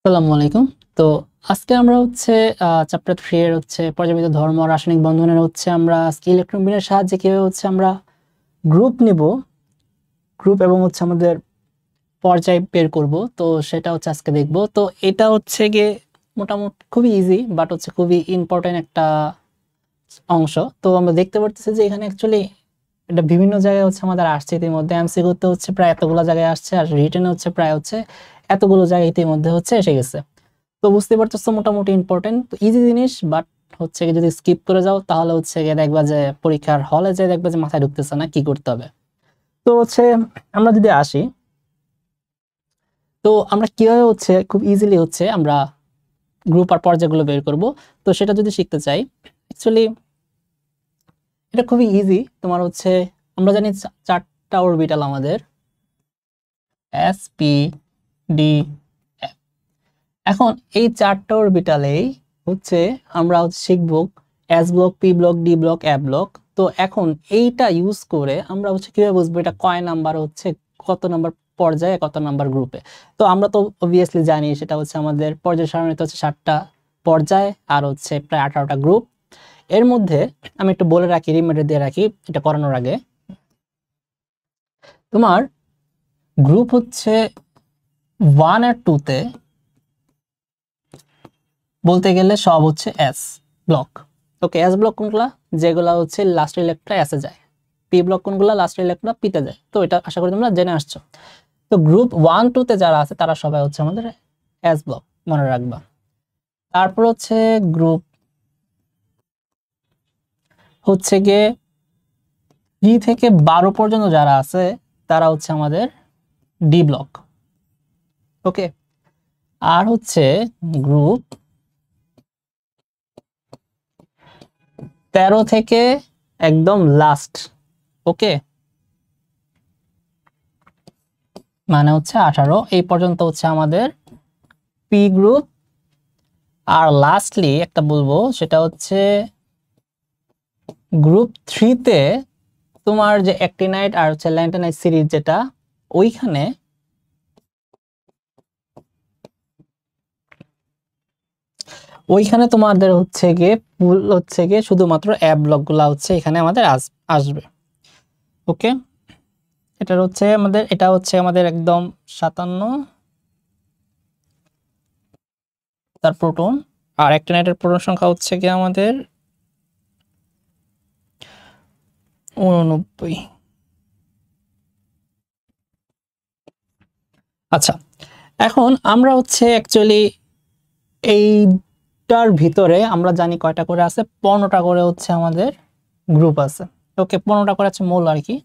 আসসালামু আলাইকুম। তো আজকে আমরা চ্যাপ্টার 3 এর পর্যায়বৃত্ত ধর্ম রাসায়নিক বন্ধনের আমরা আজকে ইলেকট্রন বিনের সাহায্যে কিভাবে আমরা গ্রুপ নিব, গ্রুপ এবং আমাদের পর্যায় বের করব। তো সেটা আজকে দেখব। তো এটা গিয়ে মোটামুটি খুবই ইজি, বাট খুবই ইম্পর্টেন্ট একটা অংশ। তো আমরা দেখতে পারতেছি যে এখানে অ্যাকচুয়ালি এটা বিভিন্ন জায়গায় আমাদের আসছে, ইতিমধ্যে এমসিকিউতে প্রায় এতগুলো জায়গায় আসছে, আর রিটেনে প্রায় এতগুলো জায়গায় ইতিমধ্যে এসে গেছে। তো বুঝতে পারতেছো মোটামুটি ইম্পর্টেন্ট, তো ইজি জিনিস, বাট যদি স্কিপ করে যাও তাহলে গিয়ে দেখবা যে পরীক্ষার হলে যে দেখবা যে মাথায় ঢুকতেছে না, কি করতে হবে। তো আমরা যদি আসি, তো আমরা কিভাবে খুব ইজিলি আমরা গ্রুপ আর পর্যায়গুলো বের করব। তো সেটা যদি শিখতে চাই, অ্যাকচুয়ালি এটা খুবই ইজি। তোমার আমরা জানি চারটা অরবিটাল আমাদের, এস পি ডি এফ। এখন এই চারটা অরবিটালেই আমরা শিখবো s block, p block, d block, a block. তো এখন এইটা ইউজ করে আমরা কিভাবে বুঝবো এটা কয় নাম্বার, কত নাম্বার পর্যায়ে, কত নাম্বার গ্রুপে। তো আমরা তো অবভিয়াসলি জানি সেটা আমাদের পর্যায় সারণীতে 7টা পর্যায় আর প্রায় 18টা গ্রুপ। এর মধ্যে আমি একটু বলে রাখি, রিমাইন্ডার দিয়ে রাখি এটা করানোর আগে। তোমার গ্রুপ 1 আর 2 তে বলতে গেলে সব এস ব্লক। ওকে, এস ব্লক কোনগুলা? যেগুলা লাস্ট ইলেক্ট্রন এসে যায়। পি ব্লক কোনগুলা? লাস্ট ইলেক্ট্রন পিতে যায়। তো এটা আশা করি তোমরা জেনে আসছো। তো গ্রুপ 1 2 তে যারা আছে তারা সবাই আমাদের এস ব্লক, মনে রাখবা। তারপর গ্রুপ গিয়ে 3 থেকে 12 পর্যন্ত যারা আছে তারা আমাদের ডি ব্লক। ওকে, আর গ্রুপ 13 থেকে একদম লাস্ট, ওকে, মানে 18 এই পর্যন্ত আমাদের পি গ্রুপ। আর লাস্টলি একটা বলবো, সেটা গ্রুপ 3 তে তোমার যে অ্যাক্টিনাইট আর ল্যান্টানাইট সিরিজ, যেটা ওইখানে তোমাদের গিয়ে ফুল গিয়ে শুধুমাত্র এ ব্লক গুলা এখানে আমাদের আসবে। ওকে, এটা আমাদের একদম 57, তার প্রোটন। আর অ্যাক্টিনাইটের প্রোটন সংখ্যা গিয়ে আমাদের 89। আচ্ছা, এখন আমরা অ্যাকচুয়ালি এইটার ভিতরে আমরা জানি কয়টা করে আছে, 15টা করে আমাদের গ্রুপ আছে। ওকে, 15টা করে মূল আর কি।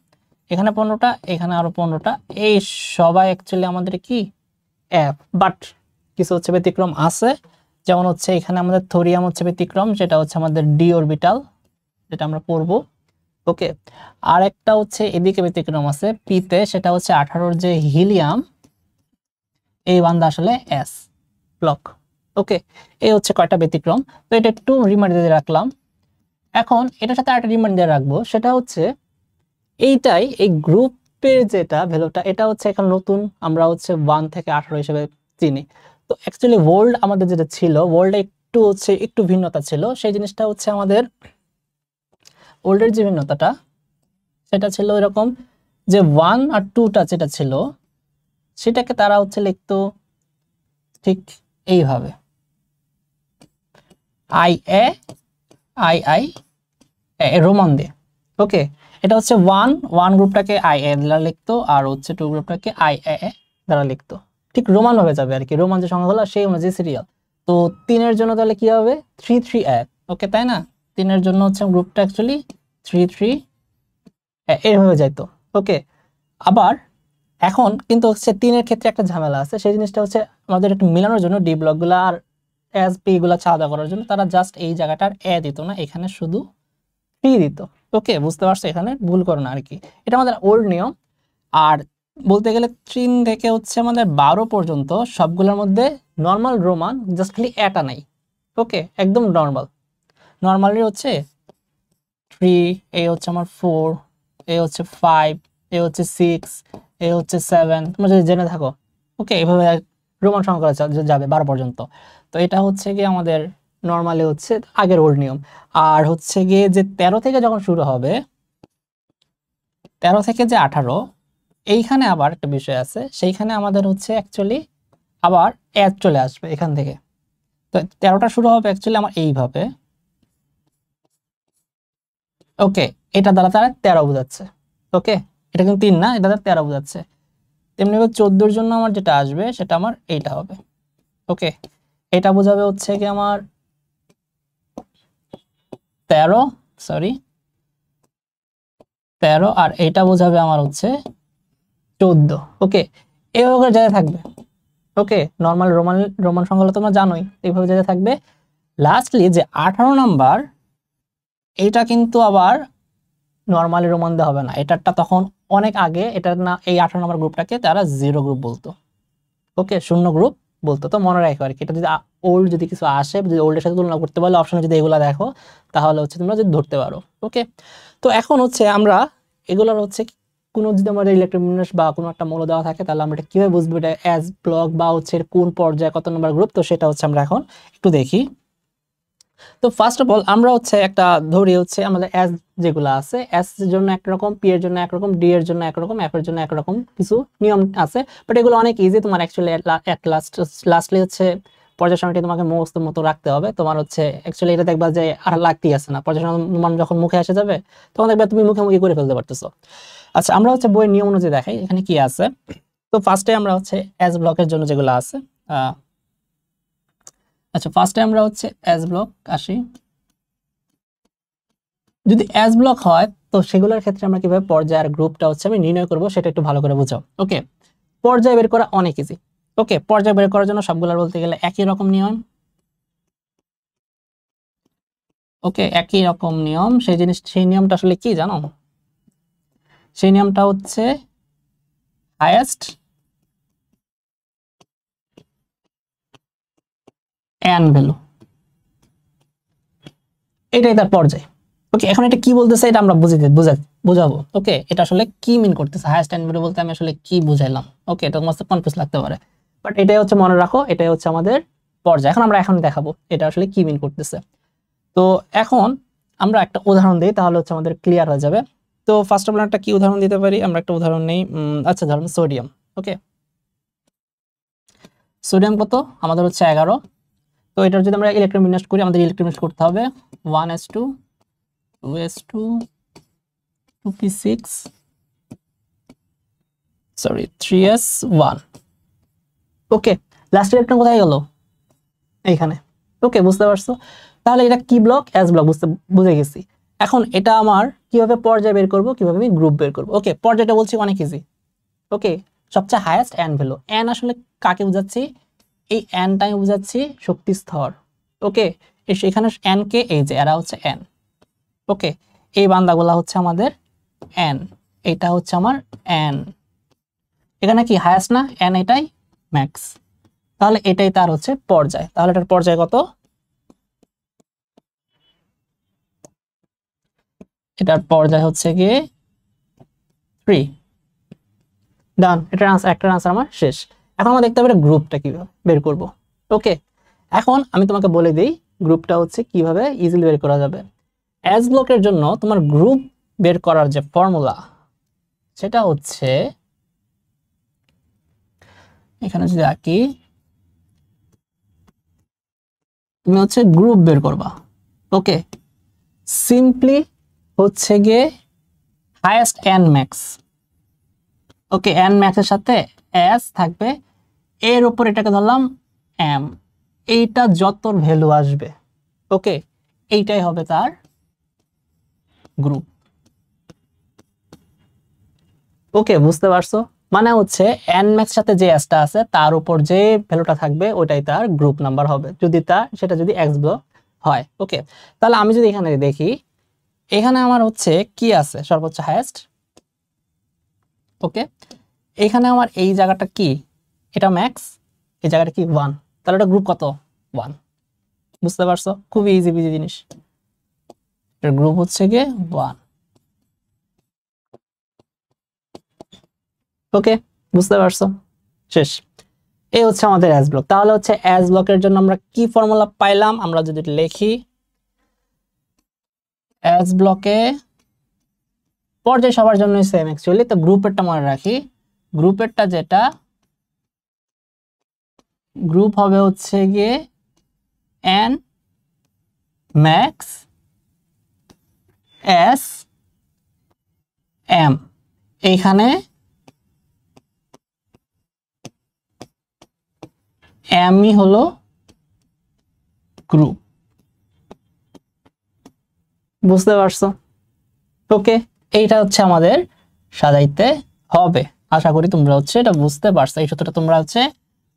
এখানে 15টা, এখানে আরো 15টা। এই সবাই অ্যাকচুয়ালি আমাদের কি এফ, বাট কিছু ব্যতিক্রম আছে। যেমন এখানে আমাদের থোরিয়াম ব্যতিক্রম, যেটা আমাদের ডি অরবিটাল, যেটা আমরা পড়বো। ওকে, আর একটা এদিকে ব্যতিক্রম আছে পিতে, সেটা 18 যে হিলিয়াম, এই বান্দা আসলে এস ব্লক। ওকে, এই কয়টা ব্যতিক্রম। তো এটা একটু রিমাইন্ডার দিয়ে রাখলাম। এখন এটার সাথে আরেকটা রিমাইন্ডার রাখবো, সেটা এইটাই, এই গ্রুপের যেটা ভ্যালুটা, এটা এখন নতুন আমরা 1 থেকে 18 হিসেবে চিনি। তো অ্যাকচুয়ালি ওল্ড আমাদের যেটা ছিল, ওল্ডে একটু একটু ভিন্নতা ছিল। সেই জিনিসটা আমাদের ওল্ডের যে ভিন্নতাটা, সেটা ছিল এরকম যে 1 আর 2টা যেটা ছিল, সেটাকে তারা লিখতো ঠিক এইভাবে, I A I I Roman দিয়ে। ওকে, এটা 1 গ্রুপটাকে আই এ দ্বারা লিখতো, আর 2 গ্রুপটাকে আই এ দ্বারা লিখতো। ঠিক রোমান হয়ে যাবে আর কি, রোমান যে সংখ্যাগুলো সেই অনুযায়ী সিরিয়াল। তো 3 এর জন্য তাহলে কি হবে? 3 3 এ। ওকে, তাই না? 3 এর জন্য গ্রুপটা অ্যাকচুয়ালি 3 3 এইভাবে যাইতো। ওকে, আবার এখন কিন্তু 3 এর ক্ষেত্রে একটা ঝামেলা আছে। সেই জিনিসটা আমাদের একটু মিলানোর জন্য ডি ব্লকগুলো আর এস পি গুলা আলাদা করার জন্য তারা জাস্ট এই জায়গাটার এ দিত না, এখানে শুধু পি দিত। ওকে, বুঝতে পারছো? এখানে ভুল করো না আর কি, এটা আমাদের ওল্ড নিয়ম। আর বলতে গেলে 3 থেকে আমাদের 12 পর্যন্ত সবগুলোর মধ্যে নর্মাল রোমান, জাস্ট খালি এটা নাই। ওকে, একদম নর্মালি 3, এই আমার 4, এই 5, এই 6, এই 7, তোমরা যদি জেনে থাকো। ওকে, এভাবে রোমান সংখ্যা যাবে 12 পর্যন্ত। তো এটা হচ্ছে গিয়ে আমাদের নর্মালি হচ্ছে আগের ওল্ড নিয়ম। আর হচ্ছে গিয়ে যে 13 থেকে যখন শুরু হবে, 13 থেকে যে 18, এইখানে আবার একটা বিষয় আছে, সেইখানে আমাদের হচ্ছে অ্যাকচুয়ালি আবার অ্যাড চলে আসবে এখান থেকে। তো 13টা শুরু হবে অ্যাকচুয়ালি আমার এইভাবে, ওকে, এটা দ্বারা তারা 13 বোঝাচ্ছে। ওকে, এটা কিন্তু 3 না, এটা দ্বারা 13 বোঝাচ্ছে। তেমনি 14 জন্য আমার যেটা আসবে সেটা আমার এইটা হবে। ওকে, এটা বোঝাবে হচ্ছে কি আমার 13, সরি 13, আর এটা বোঝাবে আমার হচ্ছে 14। ওকে, এইভাবে যাতে থাকবে। ওকে, নর্মাল রোমান রোমান সংখ্যা তোমরা জানোই, এইভাবে যাতে থাকবে। লাস্টলি যে 18 নাম্বার, এইটা কিন্তু আবার নর্মালি রোমান দেওয়া হবে না, এটারটা তখন অনেক আগে, এটার না, এই 18 নম্বর গ্রুপটাকে তারা 0 গ্রুপ বলতো। ওকে, শূন্য গ্রুপ বলতো। তো মনে রাখো আর কি, এটা যদি ওল্ড যদি কিছু আসে, যদি ওল্ডের সাথে তুলনা করতে পারলে অপশনে যদি এগুলা দেখো, তাহলে হচ্ছে তোমরা যদি ধরতে পারো। ওকে, তো এখন হচ্ছে আমরা এগুলোর হচ্ছে কোনো যদি আমাদের ইলেকট্রোমিনাস বা কোনো একটা মৌল দেওয়া থাকে, তাহলে আমরা এটা কিভাবে বুঝবো এটা অ্যাজ ব্লক বা হচ্ছে কোন পর্যায়ে কত নম্বর গ্রুপ, তো সেটা হচ্ছে আমরা এখন একটু দেখি। তো ফার্স্ট অফ অল আমরা হচ্ছে একটা ধরি হচ্ছে আমাদের এস যেগুলো আছে, এস এর জন্য একরকম, পি এর জন্য একরকম, ডি এর জন্য একরকম, এফ এর জন্য একরকম কিছু নিয়ম আছে। বাট এগুলো অনেক ইজি, তোমার অ্যাকচুয়ালি এট লাস্টলি হচ্ছে পর্যায় সারণীটি তোমাকে মুখস্থ মতো রাখতে হবে। তোমার হচ্ছে অ্যাকচুয়ালি এটা দেখবা যে আর লাগতেই আছে না, পর্যায় সারণী যখন মুখে এসে যাবে তখন দেখবা তুমি মুখে মুখে করে ফেলতে পারতেছো। আচ্ছা, আমরা হচ্ছে বইয়ের নিয়ম অনুযায়ী দেখাই এখানে কি আছে। তো ফার্স্টে আমরা হচ্ছে এস ব্লকের জন্য যেগুলো আছে, আচ্ছা ফার্স্টে আমরা হচ্ছে এস ব্লক আসি। যদি এস ব্লক হয় তো সেগুলোর ক্ষেত্রে আমরা কিভাবে পর্যায় আর গ্রুপটা হচ্ছে আমি নির্ণয় করব সেটা একটু ভালো করে বুঝাও। ওকে, পর্যায় বের করা অনেক ইজি। ওকে, পর্যায় বের করার জন্য সবগুলো বলতে গেলে একই রকম নিয়ম। ওকে, একই রকম নিয়ম। সেই নিয়মটা আসলে কি জানো? সেই নিয়মটা হচ্ছে হাইয়েস্ট এন ভ্যালু, এটাই তার পর্যায়। ওকে, এখন এটা কি বলতেছে এটা আমরা বুঝাবো। ওকে, এটা আসলে কি মিন করতেছে, হাইয়েস্ট এন ভ্যালু বলতে আমি আসলে কি বুঝাইলাম? ওকে, এটা তোমার কনফিউজ লাগতে পারে, বাট এটাই হচ্ছে মনে রাখো, এটাই হচ্ছে আমাদের পর্যায়। এখন আমরা দেখাবো এটা আসলে কি মিন করতেছে। তো এখন আমরা একটা উদাহরণ দিই, তাহলে হচ্ছে আমাদের ক্লিয়ার হয়ে যাবে। তো ফার্স্ট অফ অল একটা কি উদাহরণ দিতে পারি, আমরা একটা উদাহরণ নেই। আচ্ছা, ধরুন সোডিয়াম। ওকে, সোডিয়াম কত আমাদের হচ্ছে 11। তো এটার যদি আমরা ইলেকট্রোমিনাস করি, আমাদের ইলেকট্রোমিনাস করতে হবে 1s2 2s2 2p6, sorry 3s1। ওকে, লাস্ট ইলেকট্রন কোথায় গেল? এইখানে। ওকে, বুঝতে পারছো? তাহলে এটা কি ব্লক? এস ব্লক বুঝে গেছি। এখন এটা আমার কিভাবে পর্যায় বের করব, কিভাবে আমি গ্রুপ বের করব। ওকে, পর্যায়টা বলছি অনেক ইজি। ওকে, সবচেয়ে হাইয়েস্ট এন ভ্যালু। এন আসলে কাকে বোঝাচ্ছি? এই এনটা আমি বোঝাচ্ছি শক্তি স্তর। ওকে, এখানে এন কে, এই যে এরা হচ্ছে এন। ওকে, এই বান্দাগুলা হচ্ছে আমাদের এন, এটা হচ্ছে আমার এন। এখানে কি হাইয়েস্ট না? এন এটাই ম্যাক্স। তাহলে এটাই তার হচ্ছে পর্যায়। তাহলে এটার পর্যায় কত? এটার পর্যায় হচ্ছে গিয়ে 3। ডান, এটার আনসার, একটা আনসার আমার শেষ। এখন আমরা দেখতে পাবো গ্রুপটা কিভাবে বের করব। ওকে, এখন আমি তোমাকে বলে দিই গ্রুপটা হচ্ছে কিভাবে ইজিলি বের করা যাবে। এস ব্লকের জন্য তোমার গ্রুপ বের করার যে ফর্মুলা, সেটা হচ্ছে এখানে যদি আঁকি, তুমি হচ্ছে গ্রুপ বের করবা। ওকে, সিম্পলি হচ্ছে গিয়ে হাইয়েস্ট এন ম্যাক্স। ওকে, এন ম্যাক্সের সাথে এস থাকবে, এর উপর এটাকে ধরলাম এম, এইটা যত ভ্যালু আসবে, ওকে, এইটাই হবে তার গ্রুপ। ওকে, বুঝতে পারছো? মানে হচ্ছে এন ম্যাক্স সাথে যে এসটা আছে তার উপর যে ভ্যালুটা থাকবে ওইটাই তার গ্রুপ নাম্বার হবে, যদি সেটা যদি এক্স ব্লক হয়। ওকে, তাহলে আমি যদি এখানে দেখি, এখানে আমার হচ্ছে কি আছে সর্বোচ্চ হাইয়েস্ট। ওকে, এখানে আমার এই জায়গাটা কি, এটা ম্যাক্স, এই জায়গাটা কি 1, তাহলে এটা গ্রুপ কত? 1। বুঝতে পারছো? খুবই ইজি বিজি জিনিস। এর গ্রুপ হচ্ছে গিয়ে 1। ওকে, বুঝতে পারছো? শেষ। এই হচ্ছে আমাদের অ্যাস ব্লক। তাহলে হচ্ছে অ্যাস ব্লকের জন্য আমরা কি ফর্মুলা পাইলাম, আমরা যদি লিখি অ্যাস ব্লকে পর্যায় সবার জন্যই সেম অ্যাকচুয়ালি, তো গ্রুপেরটা মনে রাখি। গ্রুপেরটা যেটা গ্রুপ হবে হচ্ছে গিয়ে এন ম্যাক্স এস এম, এইখানে এমই হলো গ্রুপ। বুঝতে পারছো? ওকে, এইটা হচ্ছে আমাদের সাজাইতে হবে। আশা করি তোমরা হচ্ছে এটা বুঝতে পারছো, এই সূত্রটা তোমরা হচ্ছে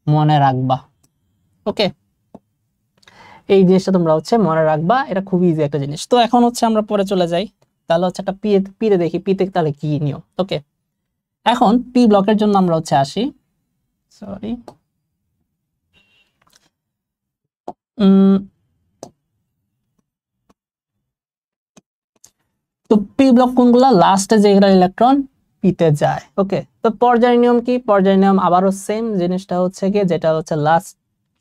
মনে রাখবা। ওকে, এই জিনিসটা তোমরা হচ্ছে মনে রাখবা, এটা খুবই ইজি একটা জিনিস। তো এখন হচ্ছে আমরা পরে চলে যাই, তাহলে হচ্ছে একটা পিতে দেখি, পিতে তাহলে কি নিয়ম। ওকে, এখন পি ব্লকের জন্য আমরা হচ্ছে আসি, সরি তো পি ব্লক কোনগুলো, লাস্টে যে ইলেকট্রন পিতে যায়। ওকে, তো পর্যায় নিয়ম কি? পর্যায় নিয়ম আবারও সেম জিনিসটা হচ্ছে কি, যেটা হচ্ছে লাস্ট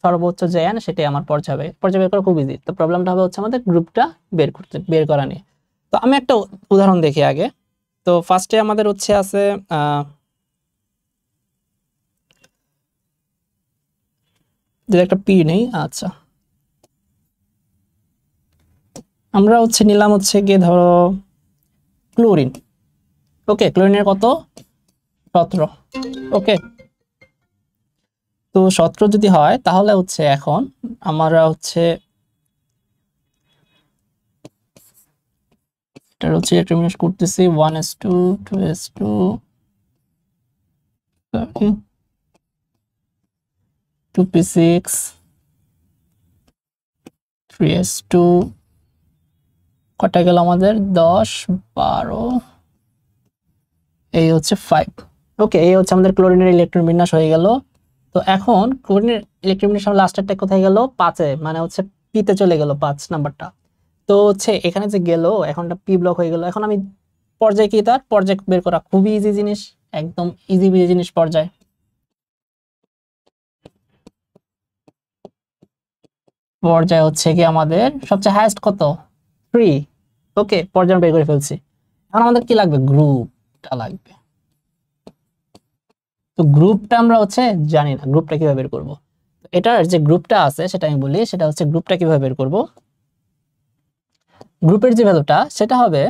সর্বোচ্চ যে এন সেটাই আমার পর্যায় বের করা খুব ইজি। তো প্রবলেমটা হবে হচ্ছে আমাদের গ্রুপটা বের করা নিয়ে। তো আমি একটা উদাহরণ দেখি আগে। তো ফার্স্টে আমাদের হচ্ছে আছে যদি একটা পি নেই, আচ্ছা আমরা হচ্ছে নিলাম হচ্ছে গিয়ে ধরো ক্লোরিন। ওকে, ক্লোরিনের কত 17। ওকে, তো 17 যদি হয় তাহলে হচ্ছে এখন আমরা হচ্ছে এটা হচ্ছে ডিটারমিনেট করতেছি 1s2 2s2 2p6 3s2, কটা গেল আমাদের 10 12, এই হচ্ছে 5। ওকে, এই হচ্ছে আমাদের ক্লোরিনের ইলেকট্রন বিন্যাস হয়ে গেল। তো এখন ক্লোরিনের ইলেকট্রন বিন্যাস লাস্টেরটা কোথায় গেল? 5-এ, মানে হচ্ছে পিতে চলে গেল 5 নাম্বারটা। তো হচ্ছে এখানে যে গেল, এখনটা পি ব্লক হয়ে গেল। এখন আমি পর্যায় কি, তার পর্যায় বের করা খুবই ইজি জিনিস, একদম ইজি জিনিস। পর্যায় হচ্ছে কি আমাদের সবচেয়ে হাইয়েস্ট কত 3। ওকে, পর্যায় বের করে ফেলছি। এখন আমাদের কি লাগবে? গ্রুপটা লাগবে। তো গ্রুপটা আমরা হচ্ছে জানি না, গ্রুপটা কিভাবে বের করব। এটার যে গ্রুপটা আছে সেটা আমি বলি, সেটা হচ্ছে গ্রুপটা কিভাবে বের করব। গ্রুপের যে ভ্যালুটা সেটা হবে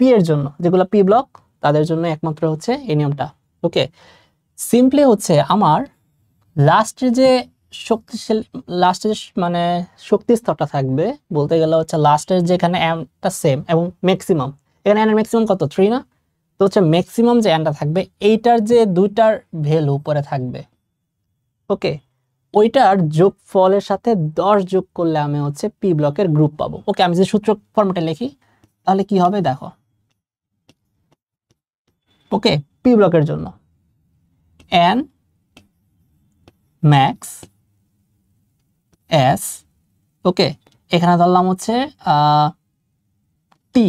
পি এর জন্য, যেগুলো পি ব্লক তাদের জন্য একমাত্র হচ্ছে এই নিয়মটা। ওকে, সিম্পলি হচ্ছে আমার লাস্টে যে শক্তিশালী, লাস্টে মানে শক্তি স্তরটা থাকবে, বলতে গেলে হচ্ছে লাস্টের যেখানে এমটা সেম এবং ম্যাক্সিমাম, এখানে এর ম্যাক্সিমাম কত 3 না? তো হচ্ছে ম্যাক্সিমাম যে এনটা থাকবে এইটার যে দুইটার ভ্যালু উপরে থাকবে। ওকে, ওইটার যোগফলের সাথে 10 যোগ করলে আমি হচ্ছে পি ব্লকের গ্রুপ পাবো। ওকে, আমি যে সূত্র ফরম্যাটে লিখি তাহলে কি হবে দেখো। ওকে, পি ব্লকের জন্য এন ম্যাক্স এস, ওকে এখানে ধরলাম হচ্ছে টি,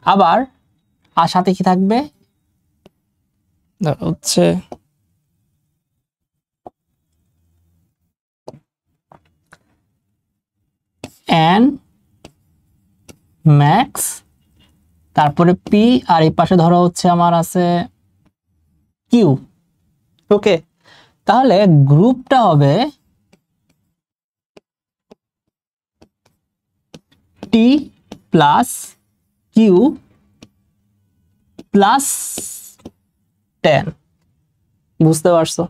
আবার আর সাথে কি থাকবে হচ্ছে এন ম্যাক্স, তারপরে পি, আর এই পাশে ধরো হচ্ছে আমার আছে কিউ। ওকে, তাহলে গ্রুপটা হবে টি প্লাস কিউ প্লাস 10। বুঝতে পারছো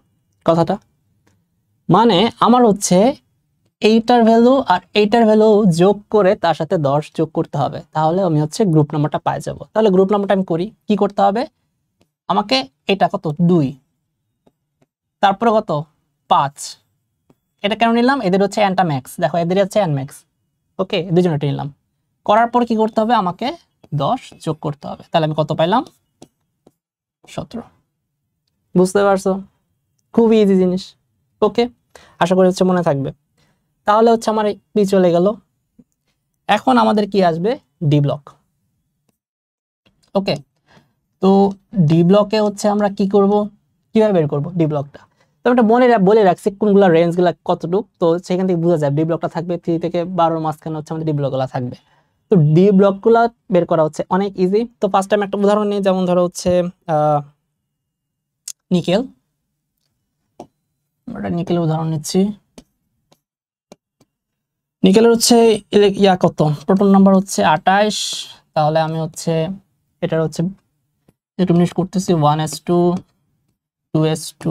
কথাটা? মানে আমার হচ্ছে এইটার ভ্যালু আর এইটার ভ্যালু যোগ করে তার সাথে 10 যোগ করতে হবে, তাহলে আমি হচ্ছে গ্রুপ নাম্বারটা পাই যাব। তাহলে গ্রুপ নাম্বারটা আমি করি, কি করতে হবে আমাকে? এটা কত 2, তারপরে কত 5। এটা কেন নিলাম? এদের হচ্ছে এনটা ম্যাক্স, দেখো এদের হচ্ছে এন ম্যাক্স। ওকে, দুজনেটা নিলাম। করার পর কি করতে হবে? আমাকে 10 যোগ করতে হবে, তাহলে আমি কত পাইলাম 17। বুঝতে পারছো? খুবই ইজি জিনিস। ওকে, আশা করি হচ্ছে মনে থাকবে। তাহলে হচ্ছে আমার পি চলে গেল। এখন আমাদের কি আসবে? D block. ওকে, তো ডি ব্লকে হচ্ছে আমরা কি করব, কিভাবে বের করবো ডি ব্লকটা। তো এটা বলে রাখছি কোনগুলো রেঞ্জগুলো কতটুকু, তো সেখান থেকে বোঝা যায় ডি ব্লকটা থাকবে 3 থেকে 12 মাঝখানে হচ্ছে আমাদের ডি ব্লকগুলো থাকবে। তো ডি ব্লকগুলো বের করা হচ্ছে অনেক ইজি। তো ফার্স্ট টাইম একটা উদাহরণ নিই, যেমন ধরো হচ্ছে নিকেল। আমরা নিকেলের উদাহরণ নিচ্ছি। নিকেলের হচ্ছে কত, প্রোটন নাম্বার হচ্ছে 28। তাহলে আমি হচ্ছে এটার হচ্ছে ডিটারমিনেট করতেছি 1s2 2s2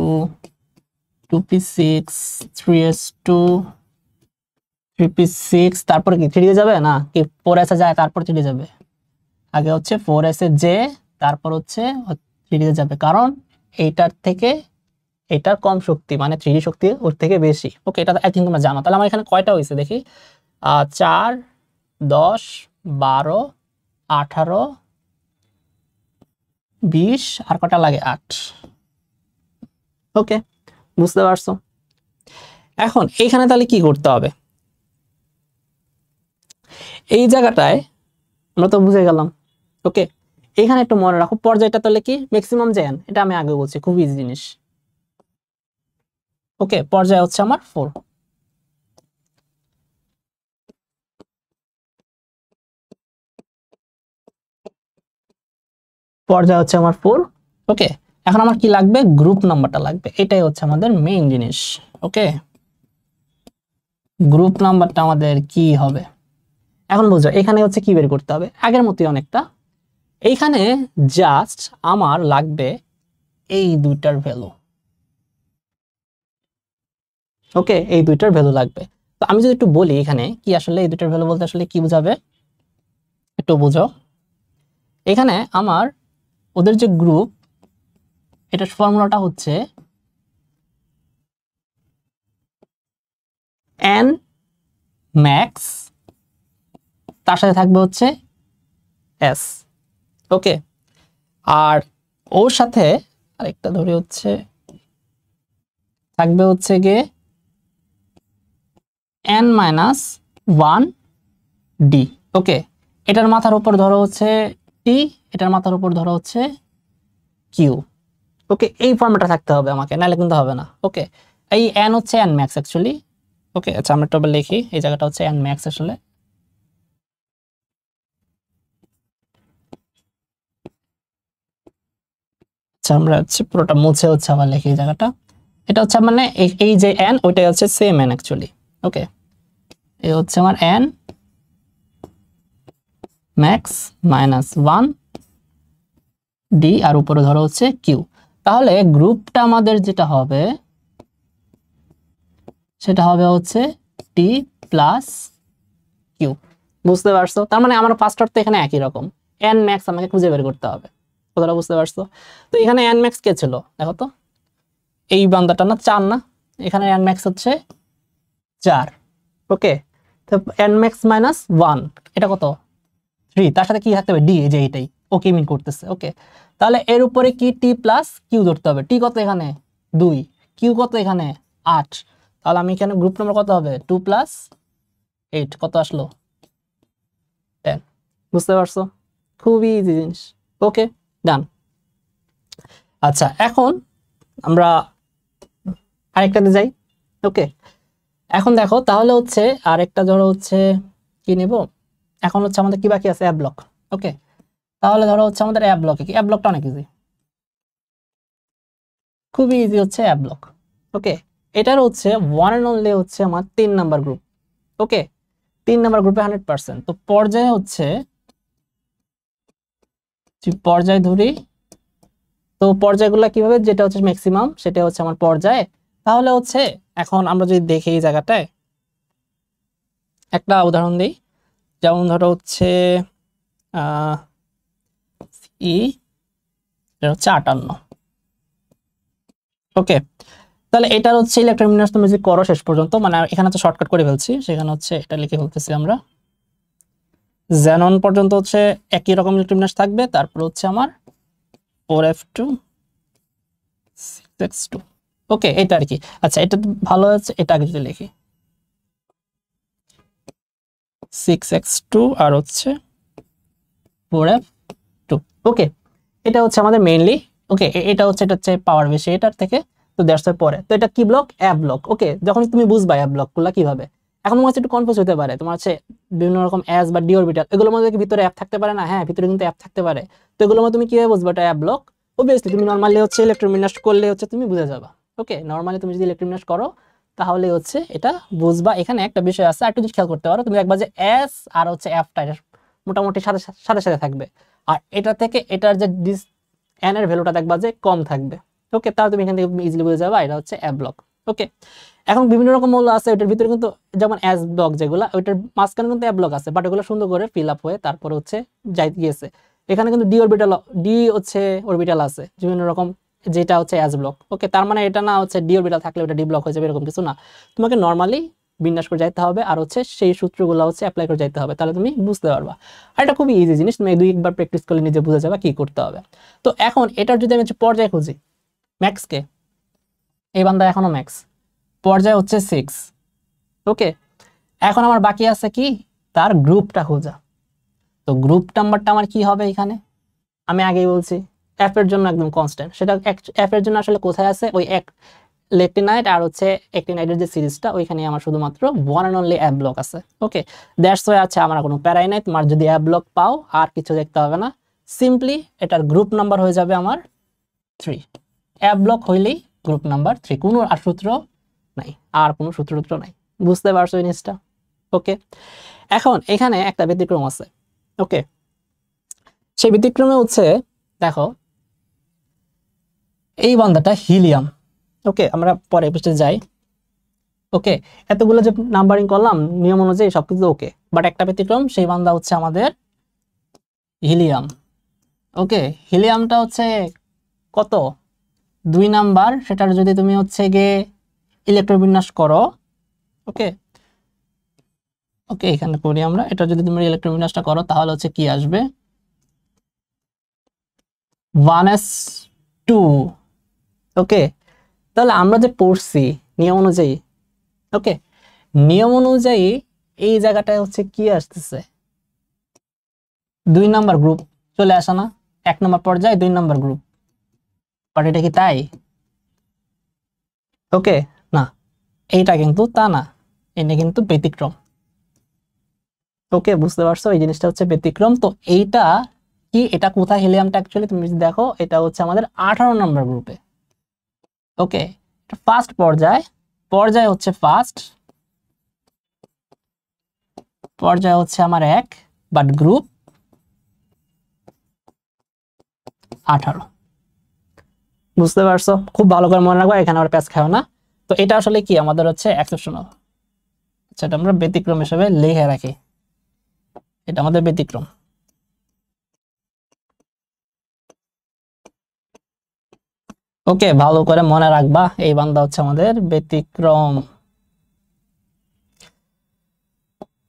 2p6 3s2 3p6, তারপরে কি 3 যাবে না কি 4s যায় তারপর 3 যাবে, আগে হচ্ছে 4s এ যে তারপর হচ্ছে 3 যাবে, কারণ এইটার থেকে এটার কম শক্তি, মানে 3D শক্তি ওর থেকে বেশি। ওকে, এটা আই থিঙ্ক তোমরা জানো। তাহলে আমার এখানে কয়টা হয়েছে দেখি, 4 10 12 18 20 আর কটা লাগে 8। ওকে, বুঝতে পারছো? এখন এইখানে তাহলে কি করতে হবে, এই জায়গাটায় আমরা তো বুঝে গেলাম। ওকে, এখানে একটু মনে রাখো পর্যায়টা তাহলে কি ম্যাক্সিমাম যে n, এটা আমি আগে বলছি, খুব ইজি জিনিস। ওকে, পর্যায় হচ্ছে আমার 4। পর্যায় হচ্ছে আমার 4। ওকে, এখন আমার কি লাগবে, গ্রুপ নাম্বারটা লাগবে, এটাই হচ্ছে আমাদের মেইন জিনিস। ওকে, গ্রুপ নাম্বারটা আমাদের কি হবে এখন বুঝো। এখানে হচ্ছে কি বের করতে হবে, আগের মতোই অনেকটা। এইখানে জাস্ট আমার লাগবে এই দুইটার ভ্যালু। ওকে, এই দুইটার ভ্যালু লাগবে। তো আমি যদি একটু বলি এখানে কি আসলে এই দুইটার ভ্যালু বলতে আসলে কি বোঝাবে একটু বুঝো। এখানে আমার ওদের যে গ্রুপ, এটার ফর্মুলাটা হচ্ছে n ম্যাক্স, তার সাথে থাকবে হচ্ছে s। ওকে, আর ওর সাথে আরেকটা ধরে হচ্ছে থাকবে হচ্ছে গিয়ে n মাইনাস 1 d। ওকে, এটার মাথার উপর ধরো হচ্ছে t, এটার মাথার উপর ধরো হচ্ছে q। ওকে, এই ফর্মুলাটা থাকতে হবে আমাকে, নাহলে কিন্তু হবে না। ওকে, এই n হচ্ছে n ম্যাক্স অ্যাকচুয়ালি। ওকে, আচ্ছা আমরা একটু লিখি, এই জায়গাটা হচ্ছে n ম্যাক্স আসলে। আচ্ছা, আমরা হচ্ছে পুরোটা মুছে হচ্ছে আবার লিখি এই জায়গাটা। এটা হচ্ছে মানে এই যে n, ওইটাই হচ্ছে সেম n অ্যাকচুয়ালি। ওকে, এই হচ্ছে আমার n ম্যাক্স মাইনাস 1 d, আর উপরে ধরো হচ্ছে q। তাহলে গ্রুপটা আমাদের যেটা হবে সেটা হবে হচ্ছে t প্লাস q। বুঝতে পারছো? তার মানে আমার ফার্স্ট অর্থ এখানে একই রকম, n ম্যাক্স আমাকে খুঁজে বের করতে হবে। কথাটা বুঝতে পারছো? তো এখানে n ম্যাক্স কে ছিল দেখো তো, এই বান্দাটা না 4 না, এখানে n ম্যাক্স হচ্ছে 4। ওকে, তো n ম্যাক্স মাইনাস 1 এটা কত 3, তার সাথে কি থাকতে হবে d, এই যে এইটাই ওকে মিন করতেছে। ওকে, তাহলে এর উপরে কি t প্লাস q ধরতে হবে। t কত এখানে 2, q কত এখানে 8। তাহলে আমি এখানে গ্রুপ নম্বর কত হবে 2 প্লাস 8, কত আসলো 10। বুঝতে পারছো? খুবই ইজি জিনিস। ওকে, ডান। আচ্ছা, এখন আমরা আরেকটাতে যাই। ওকে, এখন দেখো তাহলে হচ্ছে আরেকটা ধরো হচ্ছে কি নেব, এখন হচ্ছে আমাদের কি বাকি আছে, অ্যাপ ব্লক। ওকে, তাহলে ধরো হচ্ছে আমাদের অ্যাপ ব্লকে কি, অ্যাপ ব্লকটা অনেক ইজি, খুবই ইজি হচ্ছে অ্যাপ ব্লক। ওকে, এটার হচ্ছে ওয়ান এন্ড অনলি হচ্ছে আমার 3 নাম্বার গ্রুপ। ওকে, 3 নাম্বার গ্রুপে 100%। তো পর্যায়ে হচ্ছে পর্যায় ধরি, তো পর্যায়গুলো কিভাবে, যেটা হচ্ছে ম্যাক্সিমাম সেটা হচ্ছে আমার পর্যায়। তাহলে হচ্ছে এখন আমরা যদি দেখি এই জায়গাটায় একটা উদাহরণ দিই, যেমন ধরো হচ্ছে এটা হচ্ছে 58। ওকে, তাহলে এটার হচ্ছে ইলেকট্রন বিন্যাস তুমি যদি করো শেষ পর্যন্ত, মানে এখানে তো শর্টকাট করে ফেলছি, সেখানে হচ্ছে এটা লিখে ফেলতেছি আমরা, জেনন পর্যন্ত হচ্ছে একই রকম ইলেকট্রন বিন্যাস থাকবে, তারপর হচ্ছে আমার 4f2 6x2। ওকে, এটা আর কি। আচ্ছা, এটা ভালো আছে, এটা আগে যদি লিখি 6x2 আর হচ্ছে 4f2। ওকে, এটা হচ্ছে আমাদের মেইনলি ওকে, এটা হচ্ছে পাওয়ার বেশি এটার থেকে, তো দ্যাটস ওয়াই পরে। তো এটা কি ব্লক? App block. ওকে, যখন তুমি বুঝবা অ্যাপ ব্লকগুলো কিভাবে, এখন তোমার একটু কনফিউজ হতে পারে, তোমার হচ্ছে বিভিন্ন রকম এস বা ডি অরবিটাল, এগুলোর মধ্যে কি ভিতরে অ্যাপ থাকতে পারে না? হ্যাঁ, ভিতরে কিন্তু অ্যাপ থাকতে পারে। তো এগুলোর মধ্যে তুমি কিভাবে বুঝবা এটা অ্যাপ ব্লক? অবভিয়াসলি তুমি নরমালি হচ্ছে ইলেকট্রোবিন্যাস করলে হচ্ছে তুমি বুঝে যাবা। ওকে, নরমালি তুমি যদি ইলেকট্রোবিন্যাস করো তাহলে হচ্ছে এটা বুঝবা। এখানে একটা বিষয় আছে, আর একটু যদি খেয়াল করতে পারো, তুমি দেখবা যে এস আর হচ্ছে অ্যাপটা মোটামুটি সাথে সাথে সাথে থাকবে, আর এটা থেকে এটার যে এন এর ভ্যালুটা দেখবা যে কম থাকবে। ওকে, তাহলে তুমি এখান থেকে ইজিলি বুঝে যাবা এটা হচ্ছে অ্যাপ ব্লক। ওকে, এখন বিভিন্ন রকম মৌল আছে ওইটার ভিতরে, কিন্তু যেমন এস ব্লক যেগুলো, ওইটার মাঝখানে কিন্তু অ্যাপ ব্লক আছে, বাট ওগুলো সুন্দর করে ফিল আপ হয়ে তারপরে হচ্ছে যাই গিয়েছে। এখানে কিন্তু ডি হচ্ছে অরবিটাল আছে বিভিন্ন রকম, যেটা হচ্ছে এস ব্লক। ওকে, তার মানে এটা না হচ্ছে ডি অরবিটাল থাকলে ওটা ডি ব্লক হয়ে যাবে এরকম কিছু না, তোমাকে নর্মালি বিন্যাস করে যাইতে হবে, আর হচ্ছে সেই সূত্রগুলো হচ্ছে অ্যাপ্লাই করে যাইতে হবে, তাহলে তুমি বুঝতে পারবা। আর এটা খুবই ইজি জিনিস, তুমি একবার প্র্যাকটিস করলে নিজে বুঝে যাবে কি করতে হবে। তো এখন এটার যদি আমি হচ্ছে পর্যায় খুঁজি, ম্যাক্সকে, এই বান্দা এখনো ম্যাক্স, পর্যায় হচ্ছে 6। ওকে, এখন আমার বাকি আছে কি, তার গ্রুপটা খোঁজা। তো গ্রুপ নাম্বারটা আমার কি হবে এখানে, আমি আগেই বলছি এফ এর জন্য একদম কনস্ট্যান্ট, সেটা এফ এর জন্য আসলে কোথায় আছে, ওই এক লেকটিনাইট আর হচ্ছে অ্যাক্টিনাইটের যে সিরিজটা, ওইখানে আমার শুধুমাত্র one and only app block আছে। ওকে, দ্যাটস ওয়াই আছে, আমার কোনো প্যারাই নাই, তোমার যদি অ্যাপ ব্লক পাও আর কিছু দেখতে হবে না, সিম্পলি এটার গ্রুপ নাম্বার হয়ে যাবে আমার 3। অ্যাপ ব্লক হইলেই গ্রুপ নাম্বার 3, কোনো আর সূত্র নাই, আর কোনো সূত্র নাই। বুঝতে পারছো জিনিসটা? ওকে, এখন এখানে একটা ব্যতিক্রম আছে। ওকে, সেই ব্যতিক্রমে হচ্ছে দেখো এই বান্দাটা হিলিয়াম। ওকে, আমরা পরে পৃষ্ঠে যাই। ওকে, এতগুলো যে নাম্বারিং করলাম নিয়ম অনুযায়ী সবকিছু ওকে, বাট একটা ব্যতিক্রম, সেই বান্দা হচ্ছে আমাদের হিলিয়াম। ওকে, হিলিয়ামটা হচ্ছে কত, 2 নাম্বার, সেটার যদি তুমি হচ্ছে গিয়ে ইলেকট্রোবিন্যাস করো। ওকে, ওকে এখানে করি আমরা, এটা যদি তুমি ইলেকট্রোবিন্যাসটা করো তাহলে হচ্ছে কি আসবে, 1s2। ওকে, তাহলে আমরা যে পড়ছি নিয়ম অনুযায়ী, ওকে, নিয়ম অনুযায়ী এই জায়গাটায় হচ্ছে কি আসতেছে, 2 নাম্বার গ্রুপ চলে আসা না, 1 নাম্বার পর্যায়ে 2 নাম্বার গ্রুপ, বাট এটা কি তাই? ওকে, না, এইটা কিন্তু তা না, এটা কিন্তু ব্যতিক্রম। ওকে, বুঝতে পারছো, এই জিনিসটা হচ্ছে ব্যতিক্রম। তো এইটা কি, এটা কোথায় হিলিয়ামটা অ্যাকচুয়ালি তুমি যদি দেখো, এটা হচ্ছে আমাদের 18 নম্বর গ্রুপে। ওকে, ফার্স্ট পর্যায় হচ্ছে ফার্স্ট পর্যায় হচ্ছে আমার 1, বাট গ্রুপ 18। বুঝতে পারছো? খুব ভালো করে মনে রাখবা, এখানে আর প্যাচ খাও না। তো এটা আসলে কি আমাদের হচ্ছে এক্সেপশনাল, সেটা আমরা ব্যতিক্রম হিসেবে লিখে রাখি, এটা আমাদের ব্যতিক্রম। ওকে, ভালো করে মনে রাখবা, এই বান্দা হচ্ছে আমাদের ব্যতিক্রম।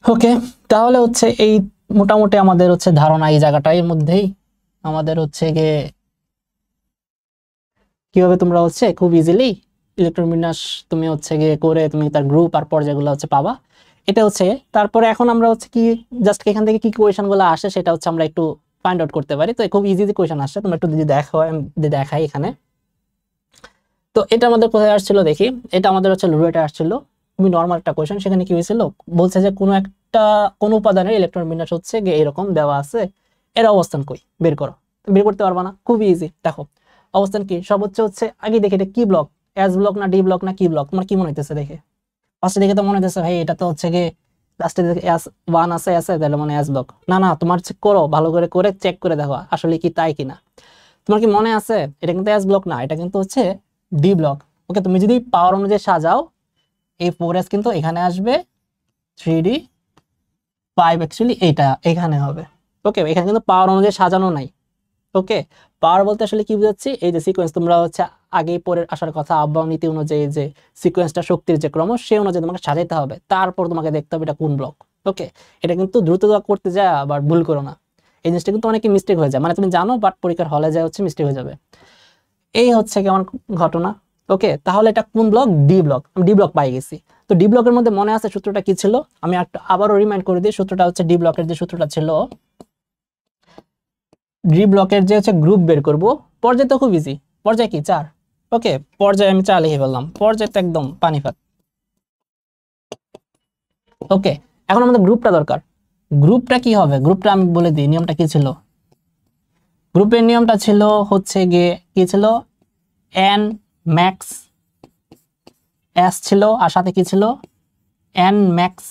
ওকে, তাহলে হচ্ছে এই মোটামুটি আমাদের হচ্ছে ধারণা এই জায়গাটার মধ্যেই আমাদের হচ্ছে গিয়ে কিভাবে তোমরা হচ্ছে খুব ইজিলি ইলেকট্রন বিন্যাস তুমি হচ্ছে গিয়ে করে তুমি তার গ্রুপ আর পর্যায়গুলো হচ্ছে পাবা। এটা হচ্ছে, তারপরে এখন আমরা হচ্ছে কি জাস্ট এখান থেকে কি কোয়েশন গুলো আসে সেটা হচ্ছে আমরা একটু ফাইন্ড আউট করতে পারি। তো খুব ইজি কোয়েশন আসছে, তোমরা একটু যদি দেখো, আমি দেখাই এখানে। তো এটা আমাদের কোথায় আসছিল দেখি, এটা আমাদের হচ্ছে লুরেটে আসছিল, খুবই নর্মাল একটা কোয়েশন। সেখানে কি হয়েছিল, বলছে যে কোন উপাদানের ইলেকট্রন বিন্যাস হচ্ছে গিয়ে এরকম দেওয়া আছে, এর অবস্থান কই বের করো। বের করতে পারবা না, খুবই ইজি। দেখো অবস্থান কি, সব হচ্ছে আগে দেখি এটা কি ব্লক, এস ব্লক না ডি ব্লক না কি ব্লক, তোমার কি মনে হইতেছে দেখে? ফার্স্টে দেখে তো মনে হইতেছে ভাই এটা তো হচ্ছে গিয়ে লাস্টে এস 1 আছে তাহলে মানে এস ব্লক। না না, তোমার চেক করো, ভালো করে চেক করে দেখো আসলে কি তাই কিনা। তোমার কি মনে আছে এটা কিন্তু এস ব্লক না, এটা কিন্তু হচ্ছে ডি ব্লক। ওকে, তুমি যদি পাওয়ার অনুযায়ী সাজাও, এই 4s কিন্তু এখানে আসবে, 3d 5 অ্যাকচুয়ালি এইটা এখানে হবে। ওকে, এখানে কিন্তু পাওয়ার অনুযায়ী সাজানো নাই। ওকে, পাওয়ার বলতে আসলে কি বুঝাচ্ছি, এই যে সিকোয়েন্স তোমরা হচ্ছে আগেই পরে আসার কথা, আহ্বান নীতি অনুযায়ী যে সিকোয়েন্সটা শক্তির যে ক্রম সেই অনুযায়ী তোমাকে সাজাইতে হবে, তারপর তোমাকে দেখতে হবে এটা কোন ব্লক। ওকে, এটা কিন্তু দ্রুত করতে যায় আবার ভুল করো না, এই জিনিসটা কিন্তু অনেকে মিস্টেক হয়ে যায়, মানে তুমি জানো বাট পরীক্ষার হলে যায় হচ্ছে মিস্টেক হয়ে যাবে, এই হচ্ছে কেমন ঘটনা। ওকে, তাহলে এটা কোন ব্লক, ডি ব্লক, আমি ডি ব্লক পাই গেছি। তো ডি ব্লকের মধ্যে মনে আছে সূত্রটা কি ছিল, আমি আবারও রিমাইন্ড করে দিই, সূত্রটা হচ্ছে ডি ব্লকের যে সূত্রটা ছিল, ডি ব্লকের যে হচ্ছে গ্রুপ বের করব, পর্যায় তো খুব ইজি, পর্যায় কি 4। ওকে, পর্যায়ে আমি 4 লিখে ফেললাম, পর্যায় তো একদম পানিফাত। ওকে, এখন আমাদের গ্রুপটা দরকার। গ্রুপটা কি হবে, গ্রুপটা আমি বলে দিই নিয়মটা কি ছিল। গ্রুপের নিয়মটা ছিল হচ্ছে গিয়ে কি ছিল, এন ম্যাক্স এস ছিল, আর সাথে কি ছিল, এন ম্যাক্স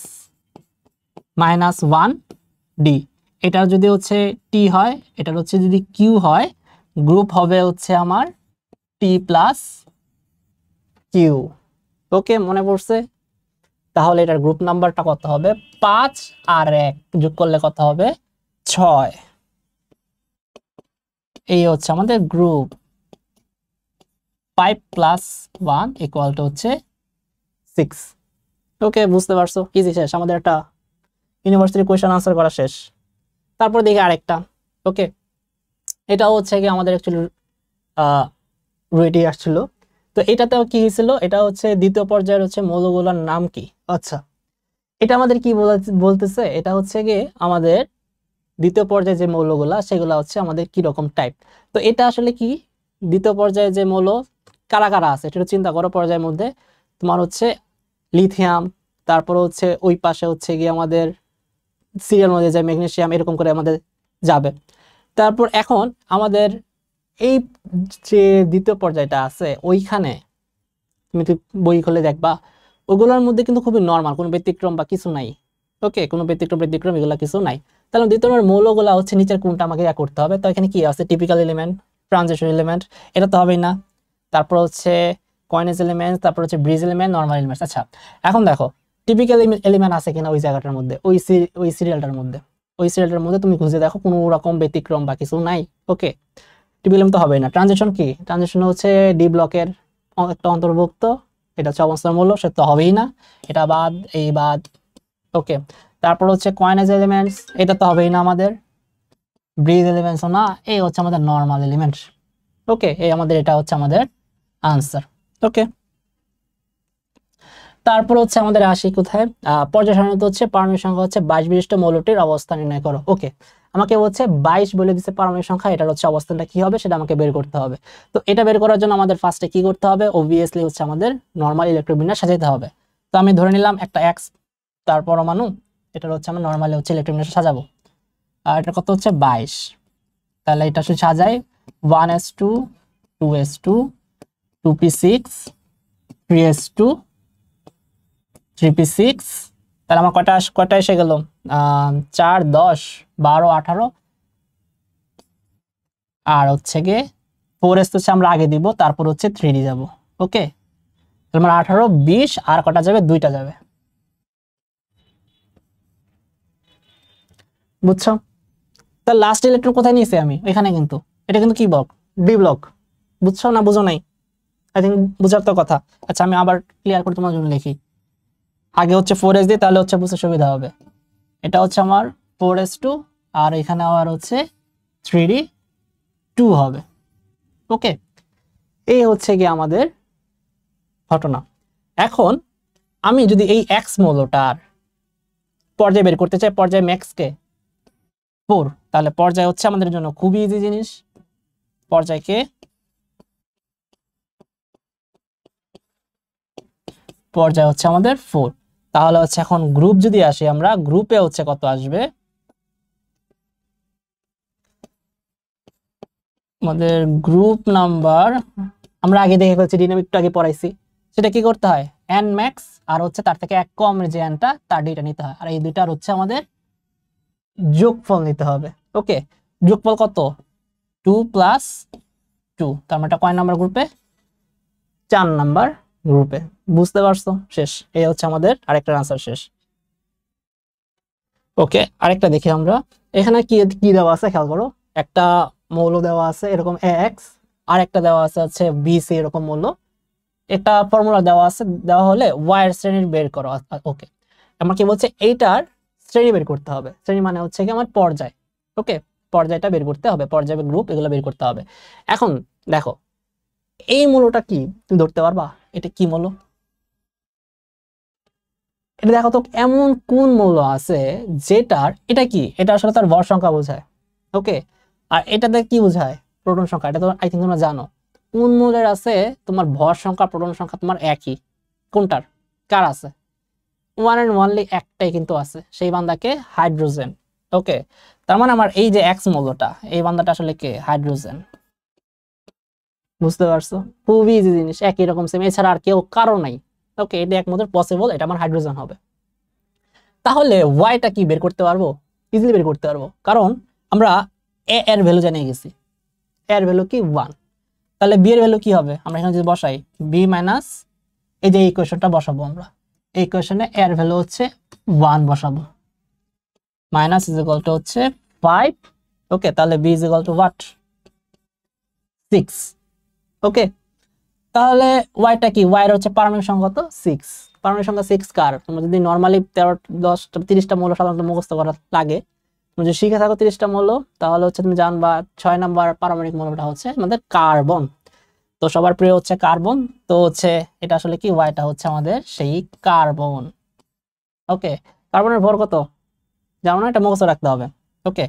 মাইনাস 1 ডি। এটার যদি হচ্ছে টি হয়, এটার হচ্ছে যদি কিউ হয়, গ্রুপ হবে হচ্ছে আমার টি প্লাস কিউ। ওকে, মনে পড়ছে? তাহলে এটার গ্রুপ নাম্বারটা কত হবে, 5 আর 1 যোগ করলে কত হবে, 6। এই হচ্ছে আমাদের গ্রুপ। 5 প্লাস 1 ইকুয়াল টু হচ্ছে 6। ওকে, বুঝতে পারছো? ইজি, শেষ আমাদের একটা ইউনিভার্সিটি কোয়েশ্চেন আনসার করা শেষ। তারপর দেখি আরেকটা। ওকে, এটা হচ্ছে কি আমাদের অ্যাকচুয়ালি রেডি আসছিল। তো এটাতেও কি হয়েছিল, এটা হচ্ছে দ্বিতীয় পর্যায়ের হচ্ছে মৌলগুলোর নাম কি। আচ্ছা, এটা আমাদের কি বলতেছে, এটা হচ্ছে কি আমাদের দ্বিতীয় পর্যায়ে যে মৌলগুলা সেগুলো হচ্ছে আমাদের কি রকম টাইপ। তো এটা আসলে কি, দ্বিতীয় পর্যায়ে যে মৌল কারা কারা আছে এটা চিন্তা করো। পর্যায়ের মধ্যে তোমার হচ্ছে লিথিয়াম, তারপর হচ্ছে ওই পাশে হচ্ছে গিয়ে আমাদের সিরিয়াল মধ্যে যায় ম্যাগনেসিয়াম, এরকম করে আমাদের যাবে। তারপর এখন আমাদের এই যে দ্বিতীয় পর্যায়টা আছে ওইখানে তুমি বই খুলে দেখবা ওগুলোর মধ্যে কিন্তু খুবই নর্মাল, কোনো ব্যতিক্রম বা কিছু নাই। ওকে, কোনো ব্যতিক্রম এগুলো কিছু নাই। তাহলে দ্বিতীয় মৌলগুলা হচ্ছে নিচের কোনটা আমাকে করতে হবে। তো এখানে কি আছে, টিপিক্যাল এলিমেন্ট, ট্রানজিশন এলিমেন্ট, এটা তো হবেই না। তারপর হচ্ছে কয়েনেজ এলিমেন্ট, তারপর হচ্ছে ব্রিজ এলিমেন্ট, নর্মাল এলিমেন্ট। আচ্ছা, এখন দেখো টিপিক্যাল এলিমেন্ট আছে কিনা ওই জায়গাটার মধ্যে, ওই সিরিয়ালটার মধ্যে। ওই সিরিয়ালটার মধ্যে তুমি খুঁজে দেখো কোনো রকম ব্যতিক্রম বা কিছু নাই। ওকে, টিপিক্যাল তো হবেই না। ট্রানজিশন কি, ট্রানজিশন হচ্ছে ডি ব্লকের একটা অন্তর্ভুক্ত, এটা হচ্ছে অবস্থার মূল্য, সে তো হবেই না, এটা বাদ, এই বাদ। ওকে, তারপর হচ্ছে কয়েনেজ এলিমেন্টস, এটা তো হবেই না আমাদের। ব্রিজ এলিমেন্টসও না, এই হচ্ছে আমাদের নর্মাল এলিমেন্টস। ওকে, এই আমাদের এটা হচ্ছে আমাদের আনসার। ওকে, তারপর হচ্ছে আমাদের আসি কোথায়, পর্যায় সারণীতে হচ্ছে পারমাণবিক সংখ্যা হচ্ছে 22 বিশিষ্ট মৌলটির অবস্থান নির্ণয় করো। ওকে, আমাকে হচ্ছে 22 বলে দিচ্ছে পারমাণবিক সংখ্যা, এটার হচ্ছে অবস্থানটা কি হবে সেটা আমাকে বের করতে হবে। তো এটা বের করার জন্য আমাদের ফার্স্টে কি করতে হবে, অবভিয়াসলি হচ্ছে আমাদের নরমাল ইলেকট্রোবিন্যাস সাজাতে হবে। তো আমি ধরে নিলাম একটা এক্স তার পরমাণু, এটার হচ্ছে আমি নরমালি হচ্ছে ইলেকট্রোবিন্যাস সাজাবো। আর এটা কত হচ্ছে 22। তাহলে এটা শুধু সাজাই 1s2 2s2 2p6 3s2 3p6। তাহলে আমার কয়টা এসে গেল, 4 10 12 18, আর হচ্ছে গিয়ে 4s হচ্ছে আমরা আগে দিব, তারপর হচ্ছে 3d যাব। ওকে, তাহলে আমার 18 20, আর কটা যাবে, 2টা যাবে। বুঝছো? তাহলে লাস্ট ইলেকট্রন কোথায় নিয়েছি আমি, এখানে কিন্তু এটা কিন্তু কি ব্লক, ডি ব্লক। বুঝছো না বুঝো নাই, আই থিঙ্ক বুঝার তো কথা। আচ্ছা, আমি আবার ক্লিয়ার করে তোমার জন্য লিখি। আগে হচ্ছে 4s দিই, তাহলে হচ্ছে বুঝতে সুবিধা হবে। এটা হচ্ছে আমার 4s2, আর এখানে আবার হচ্ছে 3d2 হবে। ওকে, এই হচ্ছে কি আমাদের ঘটনা। এখন আমি যদি এই এক্স মৌলটার পর্যায় বের করতে চাই, পর্যায় ম্যাক্সকে 4, তাহলে পর্যায় হচ্ছে আমাদের জন্য খুবই ইজি জিনিস। পর্যায়কে পর্যায় হচ্ছে আমাদের 4। তাহলে হচ্ছে এখন গ্রুপ যদি আসি আমরা, গ্রুপে হচ্ছে কত আসবে, আমাদের গ্রুপ নাম্বার আমরা আগে দেখে ফেলছি, ডিনামিকটা আগে পড়াইছি। সেটা কি করতে হয়, এন ম্যাক্স আর হচ্ছে তার থেকে এক কম যে এনটা, তার ডিটা নিতে হয়, আর এই দুইটার হচ্ছে আমাদের যোগফল নিতে হবে। ওকে, যোগফল কত, 2 প্লাস 2, তার মানে এটা কয় নাম্বার গ্রুপে, 4 নাম্বার গ্রুপে। বুঝতে পারছো? শেষ, এই হচ্ছে আমাদের আরেকটা আনসার শেষ। ওকে, আরেকটা দেখি আমরা, এখানে কি কি দেওয়া আছে খেয়াল করো। একটা মৌল দেওয়া আছে এরকম AX, আর একটা দেওয়া আছে হচ্ছে BC এরকম মৌল। একটা ফর্মুলা দেওয়া আছে, দেওয়া হলে y এর শ্রেণী বের করো। ওকে, আমার কি বলছে, এইটার শ্রেণী বের করতে হবে। শ্রেণী মানে হচ্ছে কি আমার পর্যায়। ওকে, পর্যায়টা বের করতে হবে, পর্যায় গ্রুপ এগুলো বের করতে হবে। এখন দেখো এই মৌলটা কি, তুমি ধরতে পারবা এটা কি মৌল? এটা দেখো তো, এমন কোন মৌল আছে যেটার, এটা কি, এটা আসলে তার ভর সংখ্যা বোঝায়। ওকে, আর এটাতে কি বোঝায়, প্রোটন সংখ্যা, এটা তো আই থিঙ্ক তোমরা জানো। কোন মৌলের আছে তোমার ভর সংখ্যা প্রোটন সংখ্যা তোমার একই? কোনটার? কার আছে? ওয়ান এন্ড ওয়ানলি একটাই কিন্তু আছে, সেই বান্দাকে হাইড্রোজেন। ওকে, তার মানে আমার এই যে এক্স মৌলটা, এই বান্দাটা আসলে কে? হাইড্রোজেন। বুঝতে পারছো? খুবই ইজি জিনিস, একই রকম সেম, এছাড়া আর কেউ কারো নাই। ওকে, এটা একমাত্র পসিবল, এটা আমার হাইড্রোজেন হবে। তাহলে ওয়াইটা কি বের করতে পারবো? ইজিলি বের করতে পারবো, কারণ আমরা এ এর ভ্যালু জানিয়ে গেছি। এর ভ্যালু কি? 1। তাহলে বি এর ভ্যালু কি হবে? আমরা এখানে যদি বসাই বি মাইনাস, এই যে ইকুয়েশনটা বসাবো আমরা, এই ইকুয়েশনে এর ভ্যালু হচ্ছে 1 বসাবো, মাইনাস ইজ ইকুয়াল টু হচ্ছে 5। ওকে, তাহলে B is equal to what? 6। Okay, তাহলে ওয়াইটা কি? ওয়াই এর হচ্ছে পারমাণবিক সংখ্যা কত? 6। পারমাণবিক সংখ্যা 6 কার? তোমরা যদি নরমালি 13 10 30টা মৌল সাধারণত মুখস্থ করা লাগে, তুমি যদি শিখে থাকো 30টা মৌল, তাহলে হচ্ছে তুমি জানবা 6 নাম্বার পারমাণবিক মৌলটা হচ্ছে আমাদের কার্বন। তো সবার প্রিয় হচ্ছে কার্বন, তো হচ্ছে এটা আসলে কি? ওয়াইটা হচ্ছে আমাদের সেই কার্বন। ওকে, কার্বনের ভর কত জানো না? এটা মুখস্থ রাখতে হবে। ওকে,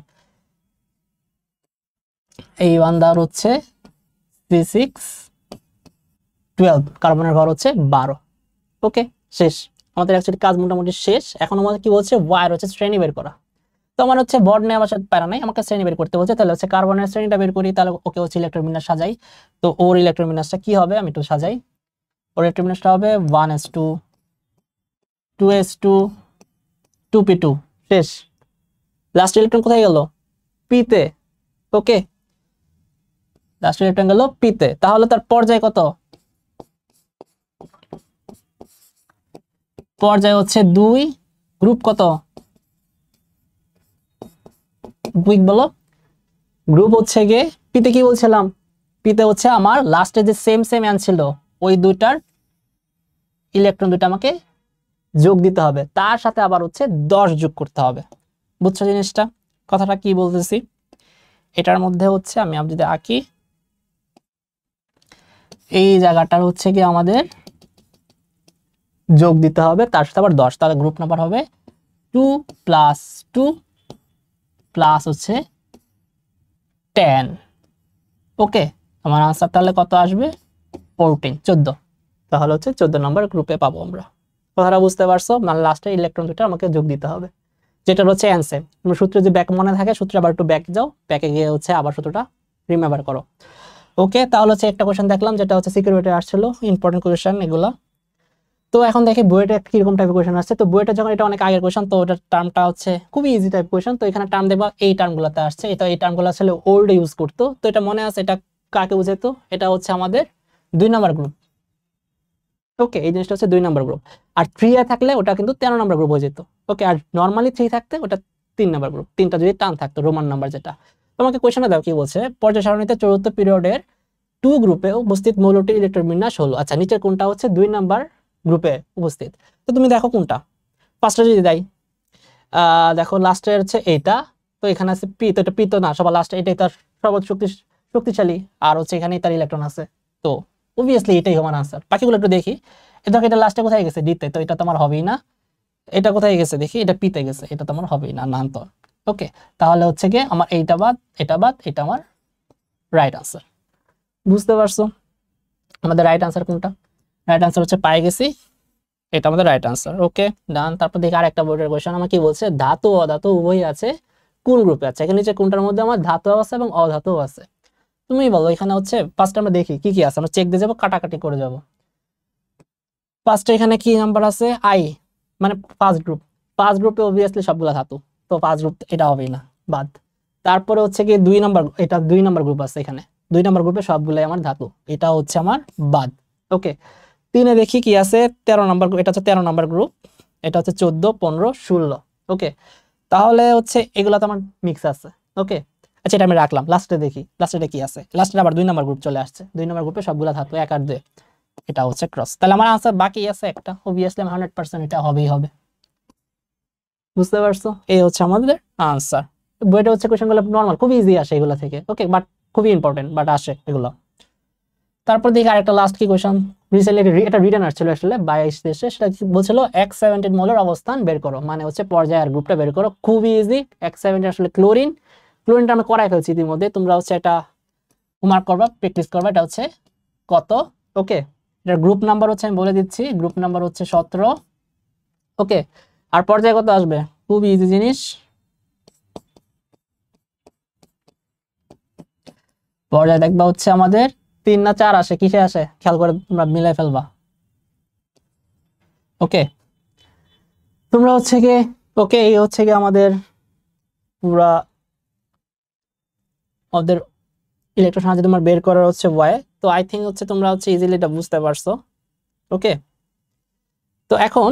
এই বান্দার হচ্ছে C612, কার্বনের ভর হচ্ছে 12। ওকে, শেষ আমাদের অ্যাকচুয়ালি কাজ মোটামুটি শেষ। এখন আমাদের কি বলছে? ওয়াই হচ্ছে শ্রেণী বের করা। তো আমার হচ্ছে বর্ড নেওয়া আমার সাথে প্যারা নাই, আমাকে শ্রেণী বের করতে বলছে। তাহলে হচ্ছে কার্বনের শ্রেণীটা বের করি, তাহলে ওকে হচ্ছে ইলেকট্রন বিন্যাস সাজাই। তো ওর ইলেকট্রন বিন্যাসটা কি হবে আমি একটু সাজাই। ওর ইলেকট্রন বিন্যাসটা হবে 1s2 2s2 2p2। শেষ। লাস্ট ইলেকট্রন কোথায় গেল? পিতে। ওকে, লাস্ট ইলেকট্রন গেল পিতে। তাহলে তার পর্যায় কত? পর্যায় হচ্ছে 2। গ্রুপ কত? কুইক বলো। গ্রুপ হচ্ছে গিয়ে পিতে কি বলছিলাম? পিতে হচ্ছে আমার লাস্টে যে সেম সেম অ্যান ছিল, ওই দুইটার ইলেকট্রন দুটো আমাকে যোগ দিতে হবে, তার সাথে আবার হচ্ছে 10 যোগ করতে হবে। বুঝছো জিনিসটা? কথাটা কি বলতেছি? এটার মধ্যে হচ্ছে আমি যদি আঁকি, এই জায়গাটার হচ্ছে কি আমাদের যোগ দিতে হবে, তার সাথে আবার 10। তাহলে গ্রুপ নাম্বার হবে 2 + 2 প্লাস হচ্ছে 10। ওকে, আমার আনসার তাহলে কত আসবে? 14। তাহলে হচ্ছে 14 নম্বর গ্রুপে পাবো আমরা। কথাটা বুঝতে পারছো? মানে লাস্টে ইলেকট্রন দুটো আমাকে যোগ দিতে হবে, যেটা হচ্ছে অ্যান্সার। তোমার সূত্র যদি ব্যাক মনে থাকে, সূত্রে আবার একটু ব্যাক যাও, ব্যাকে গিয়ে হচ্ছে আবার সূত্রটা রিমেম্বার করো। ওকে, তাহলে হচ্ছে একটা কোশ্চেন দেখলাম যেটা হচ্ছে সিকিউরিটি আসছিল, ইম্পর্টেন্ট কোশ্চেন এগুলা। তো এখন দেখি বুয়েটে কিরকম টাইপের কোশ্চেন আসছে। তো বুয়েটে যখন এটা অনেক আগের কোশ্চেন, তো ওটার টার্মটা হচ্ছে খুবই ইজি টাইপ কোশ্চেন। তো এখানে টার্ম দেখবা এই টার্মগুলোতে আসছে, এটা এই টার্মগুলো আসলে ওল্ড ইউজ করতো। তো এটা মনে আছে, এটা কাকে বুঝাইতো? এটা হচ্ছে আমাদের 2 নাম্বার গ্রুপ। ওকে, এই জিনিসটা হচ্ছে 2 নাম্বার গ্রুপ। আর 3 এ থাকলে ওটা কিন্তু 13 নাম্বার গ্রুপ হয়ে যেত। ওকে, আর নর্মালি 3 থাকতে ওটা 3 নাম্বার গ্রুপ, 3টা যদি টার্ম থাকতো রোমান নাম্বার যেটা। তোমাকে কোশ্চেনে দাও কি বলছে? পর্যায় সারণীতে চতুর্থ পিরিয়ডের 2 গ্রুপে উপস্থিত মৌলটির ইলেকট্রন বিন্যাস হলো। আচ্ছা, নিচের কোনটা হচ্ছে 2 নাম্বার গ্রুপে উপস্থিত? তো তুমি দেখো কোনটা। ফার্স্টে যদি দেই, দেখো লাস্টে হচ্ছে এইটা, তো এখানে আছে পি, তো এটা পি তো না, সবার লাস্টে এটাই তার সর্বোচ্চ শক্তিশালী, আর হচ্ছে এখানেই তার ইলেকট্রন আছে। তো অবভিয়াসলি এটাই আমার আনসার। বাকিগুলো একটু দেখি। দেখো এটা লাস্টে কোথায় গেছে? ডিতে, তো এটা তো আমার হবেই না। এটা কোথায় গেছে দেখি? এটা পিতে গেছে, এটা তো আমার হবেই না, নান তো। ওকে, তাহলে হচ্ছে কি আমার এইটা বাদ, এটা বাদ, এটা আমার রাইট আনসার। বুঝতে পারছো আমাদের রাইট আনসার কোনটা? রাইট আনসার হচ্ছে পাই গেছি, এটা আমাদের রাইট আনসার। ওকে, ডান। তারপর দেখি আরেকটা বোর্ডের কোশ্চেন আমার কি বলছে? ধাতু অধাতু উভয়ই আছে, কোন গ্রুপে আছে? এখানে নিচে কোনটার মধ্যে আমার ধাতু আছে এবং অধাতু আছে? তুমি বলো। এখানে হচ্ছে ফার্স্ট আমরা দেখি কি কি আছে, আমরা চেক দিয়ে যাবো, কাটাকাটি করে যাব। ফার্স্টে এখানে কি নাম্বার আছে? আই, মানে ফার্স্ট গ্রুপ। ফার্স্ট গ্রুপে অবভিয়াসলি সবগুলা ধাতু, তো ফার্স্ট গ্রুপ এটা হবেই না, বাদ। তারপরে হচ্ছে কি 2 নাম্বার, এটা 2 নাম্বার গ্রুপ আছে, এখানে 2 নাম্বার গ্রুপে সবগুলাই আমার ধাতু, এটা হচ্ছে আমার বাদ। ওকে, 3 এ দেখি কি আছে? 13 নাম্বার, এটা হচ্ছে 13 নাম্বার গ্রুপ, এটা হচ্ছে 14 15 16। ওকে, তাহলে হচ্ছে এগুলা তো আমার মিক্স আছে। ওকে, আচ্ছা এটা আমি রাখলাম। লাস্টে দেখি, লাস্টে কি আছে? লাস্টে আবার 2 নাম্বার গ্রুপ চলে আসছে, 2 নাম্বার গ্রুপে সবগুলা ধাতু 1 আর 2, এটা হচ্ছে ক্রস। তাহলে আমার আনসার বাকি আছে একটা, অবভিয়াসলি 100% এটা হবেই হবে। বুঝতে পারছো? এই হচ্ছে আমাদের আনসার। বইটা হচ্ছে কোশ্চেনগুলো নরমাল, খুবই ইজি আসে এগুলো থেকে। ওকে, বাট খুবই ইম্পর্টেন্ট, বাট আসে এগুলো। তারপর দেখি আরেকটা লাস্ট কি কোশ্চেন, রিসেন্টলি এটা রিটার্ন আসছিল আসলে 22 দেশে। সেটা বলছিল X17 মৌলের অবস্থান বের করো, মানে হচ্ছে পর্যায় আর গ্রুপটা বের করো। খুবই ইজি। X17 আসলে ক্লোরিন, ক্লোরিনটা আমরা করাই ফেলছি ইতিমধ্যে, তোমরা হচ্ছে এটা মার্ক করবা, প্র্যাকটিস করবা। এটা হচ্ছে কত? ওকে, এটার গ্রুপ নাম্বার হচ্ছে আমি বলে দিচ্ছি, গ্রুপ নাম্বার হচ্ছে 17। ওকে, আর পর্যায়ে কত আসবে? খুব ইজি জিনিস, পর্যায়ে দেখবা হচ্ছে আমাদের 3 না 4 আসে। কিসে আসে খেয়াল করে তোমরা মিলাই ফেলবা। ওকে, তোমরা হচ্ছে গিয়ে ওকে, এই হচ্ছে গিয়ে আমাদের পুরা ওদের ইলেকট্রন সাহায্যে তোমার বের করার হচ্ছে ওয়াই। তো আই থিঙ্ক হচ্ছে তোমরা হচ্ছে ইজিলি এটা বুঝতে পারছো। ওকে, তো এখন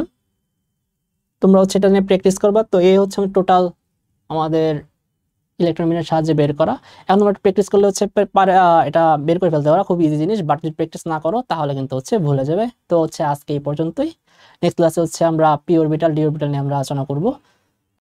তোমরা হচ্ছে এটা নিয়ে প্র্যাকটিস করবা। তো এই হচ্ছে টোটাল আমাদের ইলেকট্রন বিনের সাহায্যে বের করা। এখন তোমরা প্র্যাকটিস করলে হচ্ছে এটা বের করে ফেলতে পারো, খুব ইজি জিনিস। বাট যদি প্র্যাকটিস না করো তাহলে কিন্তু হচ্ছে ভুলে যাবে। তো হচ্ছে আজকে এই পর্যন্তই। নেক্সট ক্লাসে হচ্ছে আমরা পি অরবিটাল, ডি অরবিটাল নিয়ে আমরা আলোচনা করব।